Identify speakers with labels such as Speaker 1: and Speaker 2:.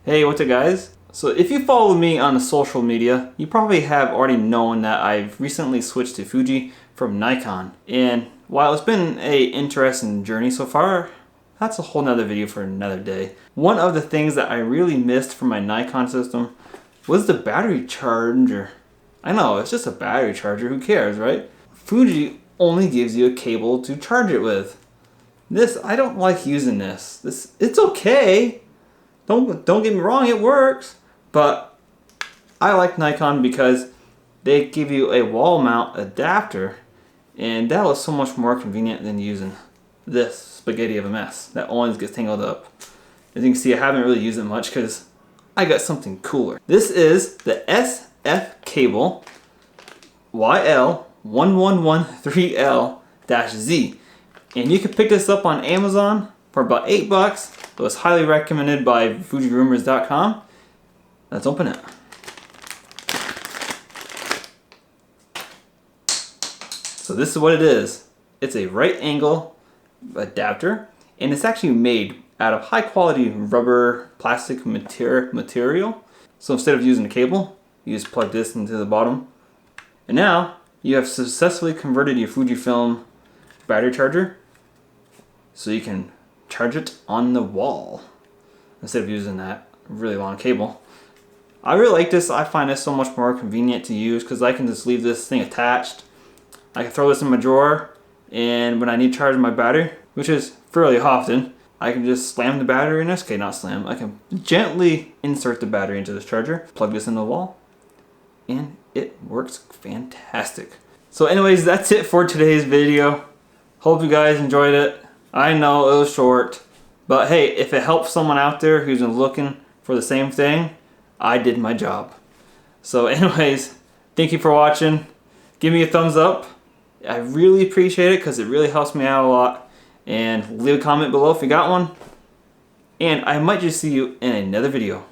Speaker 1: Hey, what's up guys? So if you follow me on the social media, you probably have already known that I've recently switched to Fuji from Nikon. And while it's been an interesting journey so far, that's a whole nother video for another day. One of the things that I really missed from my Nikon system was the battery charger. I know, it's just a battery charger, who cares, right? Fuji only gives you a cable to charge it with. I don't like using this. It's okay. Don't get me wrong, it works, but I like Nikon because they give you a wall mount adapter, and that was so much more convenient than using this spaghetti of a mess that always gets tangled up. As you can see, I haven't really used it much because I got something cooler. This is the SF cable YL1113L-Z, and you can pick this up on Amazon for about $8. It was highly recommended by FujiRumors.com. Let's open it. So this is what it is. It's a right angle adapter, and it's actually made out of high quality rubber plastic material. So instead of using a cable, you just plug this into the bottom. And now you have successfully converted your Fujifilm battery charger so you can charge it on the wall instead of using that really long cable. I really like this. I find this so much more convenient to use because I can just leave this thing attached. I can throw this in my drawer, and when I need to charge my battery, which is fairly often, I can just slam the battery in this. Okay, not slam. I can gently insert the battery into this charger, plug this in the wall, and it works fantastic. So anyways, that's it for today's video. Hope you guys enjoyed it. I know it was short, but hey, if it helps someone out there who's been looking for the same thing, I did my job. So anyways, thank you for watching. Give me a thumbs up. I really appreciate it because it really helps me out a lot. And leave a comment below if you got one. And I might just see you in another video.